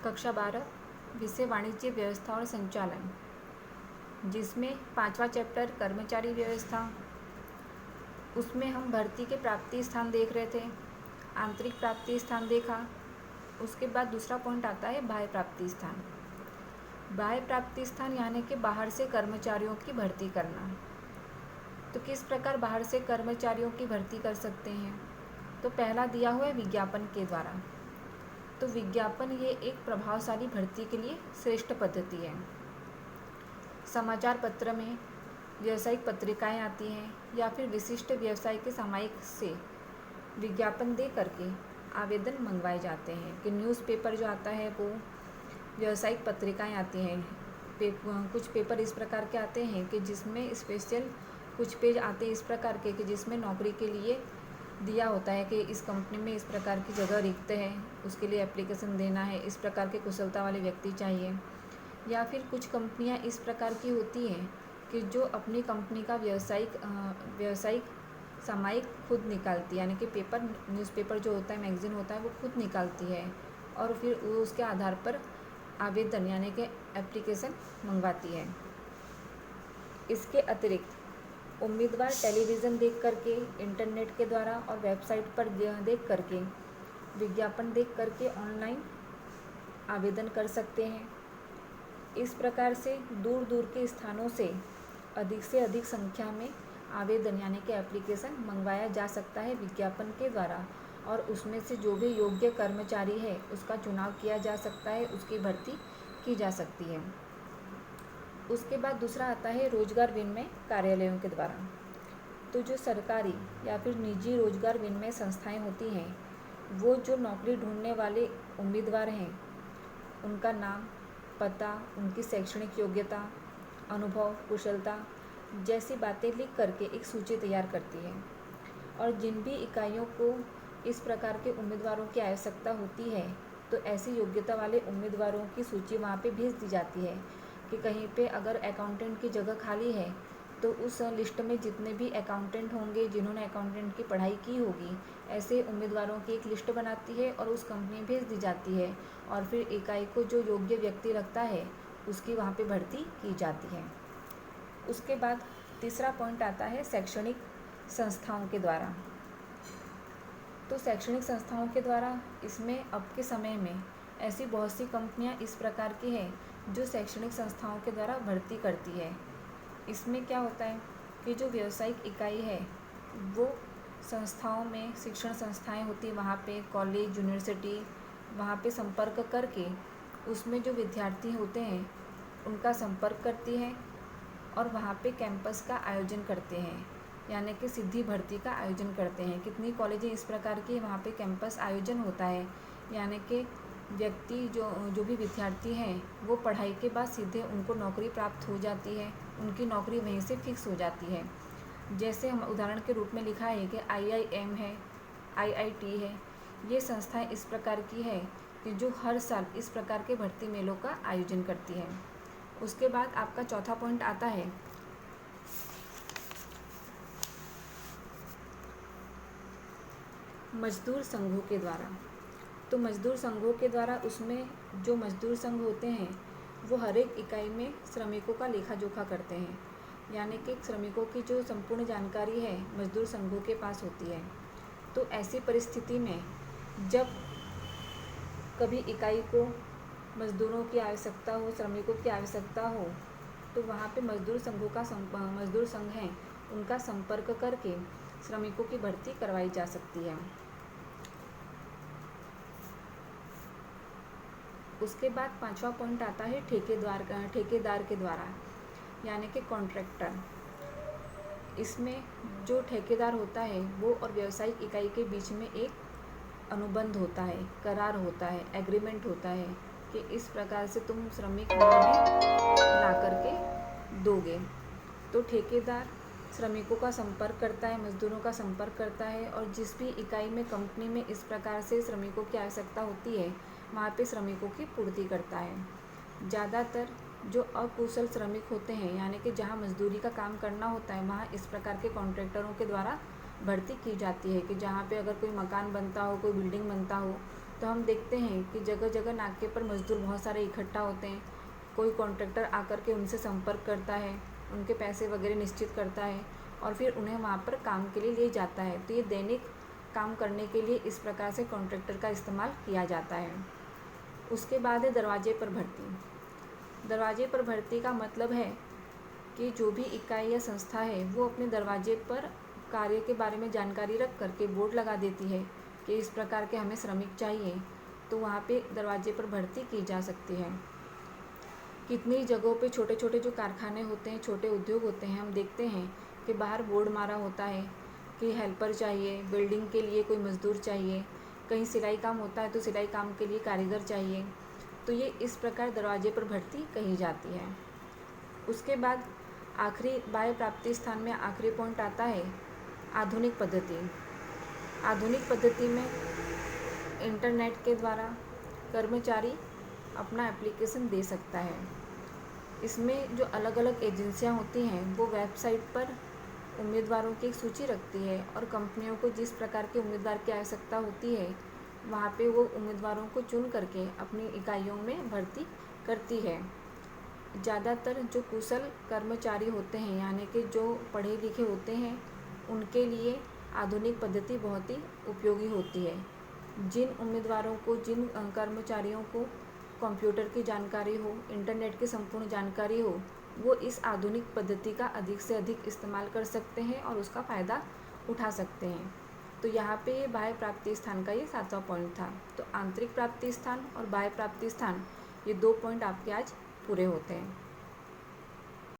कक्षा 12 विषय वाणिज्य व्यवस्था और संचालन, जिसमें 5वां चैप्टर कर्मचारी व्यवस्था। उसमें हम भर्ती के प्राप्ति स्थान देख रहे थे। आंतरिक प्राप्ति स्थान देखा। उसके बाद दूसरा पॉइंट आता है बाह्य प्राप्ति स्थान। बाह्य प्राप्ति स्थान यानी कि बाहर से कर्मचारियों की भर्ती करना। तो किस प्रकार बाहर से कर्मचारियों की भर्ती कर सकते हैं? तो पहला दिया हुआ है विज्ञापन के द्वारा। तो विज्ञापन ये एक प्रभावशाली भर्ती के लिए श्रेष्ठ पद्धति है। समाचार पत्र में, व्यावसायिक पत्रिकाएं आती हैं या फिर विशिष्ट व्यवसाय के सामयिक से विज्ञापन दे करके आवेदन मंगवाए जाते हैं। कि न्यूज़पेपर जो आता है वो व्यावसायिक पत्रिकाएं आती हैं। कुछ पेपर इस प्रकार के आते हैं कि जिसमें स्पेशल कुछ पेज आते हैं इस प्रकार के कि जिसमें नौकरी के लिए दिया होता है कि इस कंपनी में इस प्रकार की जगह रिक्त है, उसके लिए एप्लीकेशन देना है, इस प्रकार के कुशलता वाले व्यक्ति चाहिए। या फिर कुछ कंपनियां इस प्रकार की होती हैं कि जो अपनी कंपनी का व्यावसायिक सामयिक खुद निकालती है, यानी कि पेपर, न्यूज़पेपर जो होता है, मैगज़ीन होता है, वो खुद निकालती है और फिर वो उसके आधार पर आवेदन यानी कि एप्लीकेशन मंगवाती है। इसके अतिरिक्त उम्मीदवार टेलीविज़न देख करके, इंटरनेट के द्वारा और वेबसाइट पर देख करके, विज्ञापन देख करके ऑनलाइन आवेदन कर सकते हैं। इस प्रकार से दूर दूर के स्थानों से अधिक संख्या में आवेदन यानी कि एप्लीकेशन मंगवाया जा सकता है विज्ञापन के द्वारा, और उसमें से जो भी योग्य कर्मचारी है उसका चुनाव किया जा सकता है, उसकी भर्ती की जा सकती है। उसके बाद दूसरा आता है रोजगार विनिमय कार्यालयों के द्वारा। तो जो सरकारी या फिर निजी रोजगार विनिमय संस्थाएं होती हैं, वो जो नौकरी ढूंढने वाले उम्मीदवार हैं उनका नाम, पता, उनकी शैक्षणिक योग्यता, अनुभव, कुशलता जैसी बातें लिख करके एक सूची तैयार करती है। और जिन भी इकाइयों को इस प्रकार के उम्मीदवारों की आवश्यकता होती है तो ऐसी योग्यता वाले उम्मीदवारों की सूची वहाँ पे भेज दी जाती है कि कहीं पे अगर अकाउंटेंट की जगह खाली है तो उस लिस्ट में जितने भी अकाउंटेंट होंगे जिन्होंने अकाउंटेंट की पढ़ाई की होगी, ऐसे उम्मीदवारों की एक लिस्ट बनाती है और उस कंपनी भेज दी जाती है, और फिर इकाई को जो योग्य व्यक्ति लगता है उसकी वहाँ पे भर्ती की जाती है। उसके बाद तीसरा पॉइंट आता है शैक्षणिक संस्थाओं के द्वारा। तो शैक्षणिक संस्थाओं के द्वारा इसमें अब के समय में ऐसी बहुत सी कंपनियां इस प्रकार की हैं जो शैक्षणिक संस्थाओं के द्वारा भर्ती करती है। इसमें क्या होता है कि जो व्यावसायिक इकाई है वो संस्थाओं में, शिक्षण संस्थाएं होती है वहाँ पे, कॉलेज, यूनिवर्सिटी, वहाँ पे संपर्क करके उसमें जो विद्यार्थी होते हैं उनका संपर्क करती है और वहाँ पे कैंपस का आयोजन करते हैं, यानी कि सीधी भर्ती का आयोजन करते हैं। कितनी कॉलेजें इस प्रकार की वहाँ पे कैंपस आयोजन होता है, यानी कि व्यक्ति जो भी विद्यार्थी हैं वो पढ़ाई के बाद सीधे उनको नौकरी प्राप्त हो जाती है, उनकी नौकरी वहीं से फिक्स हो जाती है। जैसे हम उदाहरण के रूप में लिखा है कि IIM है, IIT है, ये संस्थाएं इस प्रकार की है कि जो हर साल इस प्रकार के भर्ती मेलों का आयोजन करती है। उसके बाद आपका चौथा पॉइंट आता है मजदूर संघों के द्वारा। तो मजदूर संघों के द्वारा उसमें जो मजदूर संघ होते हैं वो हर एक इकाई में श्रमिकों का लेखा जोखा करते हैं, यानी कि श्रमिकों की जो संपूर्ण जानकारी है मजदूर संघों के पास होती है। तो ऐसी परिस्थिति में जब कभी इकाई को मजदूरों की आवश्यकता हो, श्रमिकों की आवश्यकता हो, तो वहाँ पे मजदूर संघ हैं उनका संपर्क करके श्रमिकों की भर्ती करवाई जा सकती है। उसके बाद पांचवा पॉइंट आता है ठेकेदार के द्वारा, यानी कि कॉन्ट्रैक्टर। इसमें जो ठेकेदार होता है वो और व्यावसायिक इकाई के बीच में एक अनुबंध होता है, करार होता है, एग्रीमेंट होता है कि इस प्रकार से तुम श्रमिक ला करके दोगे। तो ठेकेदार श्रमिकों का संपर्क करता है, मजदूरों का संपर्क करता है, और जिस भी इकाई में, कंपनी में इस प्रकार से श्रमिकों की आवश्यकता होती है वहाँ पे श्रमिकों की पूर्ति करता है। ज़्यादातर जो अकुशल श्रमिक होते हैं, यानी कि जहाँ मजदूरी का काम करना होता है, वहाँ इस प्रकार के कॉन्ट्रैक्टरों के द्वारा भर्ती की जाती है कि जहाँ पे अगर कोई मकान बनता हो, कोई बिल्डिंग बनता हो, तो हम देखते हैं कि जगह जगह नाके पर मज़दूर बहुत सारे इकट्ठा होते हैं। कोई कॉन्ट्रैक्टर आकर के उनसे संपर्क करता है, उनके पैसे वगैरह निश्चित करता है और फिर उन्हें वहाँ पर काम के लिए ले जाता है। तो ये दैनिक काम करने के लिए इस प्रकार से कॉन्ट्रैक्टर का इस्तेमाल किया जाता है। उसके बाद है दरवाजे पर भर्ती। दरवाजे पर भर्ती का मतलब है कि जो भी इकाई या संस्था है वो अपने दरवाजे पर कार्य के बारे में जानकारी रख करके बोर्ड लगा देती है कि इस प्रकार के हमें श्रमिक चाहिए, तो वहाँ पे दरवाजे पर भर्ती की जा सकती है। कितनी जगहों पे छोटे छोटे जो कारखाने होते हैं, छोटे उद्योग होते हैं, हम देखते हैं कि बाहर बोर्ड मारा होता है कि हेल्पर चाहिए, बिल्डिंग के लिए कोई मज़दूर चाहिए, कहीं सिलाई काम होता है तो सिलाई काम के लिए कारीगर चाहिए। तो ये इस प्रकार दरवाजे पर भर्ती कही जाती है। उसके बाद आखिरी बाह्य प्राप्ति स्थान में आखिरी पॉइंट आता है आधुनिक पद्धति। आधुनिक पद्धति में इंटरनेट के द्वारा कर्मचारी अपना एप्लीकेशन दे सकता है। इसमें जो अलग अलग एजेंसियां होती हैं वो वेबसाइट पर उम्मीदवारों की एक सूची रखती है और कंपनियों को जिस प्रकार के उम्मीदवार की आवश्यकता होती है वहाँ पे वो उम्मीदवारों को चुन करके अपनी इकाइयों में भर्ती करती है। ज़्यादातर जो कुशल कर्मचारी होते हैं, यानी कि जो पढ़े लिखे होते हैं, उनके लिए आधुनिक पद्धति बहुत ही उपयोगी होती है। जिन उम्मीदवारों को, जिन कर्मचारियों को कंप्यूटर की जानकारी हो, इंटरनेट की संपूर्ण जानकारी हो, वो इस आधुनिक पद्धति का अधिक से अधिक इस्तेमाल कर सकते हैं और उसका फ़ायदा उठा सकते हैं। तो यहाँ पे ये बाह्य प्राप्ति स्थान का ये 7वां पॉइंट था। तो आंतरिक प्राप्ति स्थान और बाह्य प्राप्ति स्थान, ये 2 पॉइंट आपके आज पूरे होते हैं।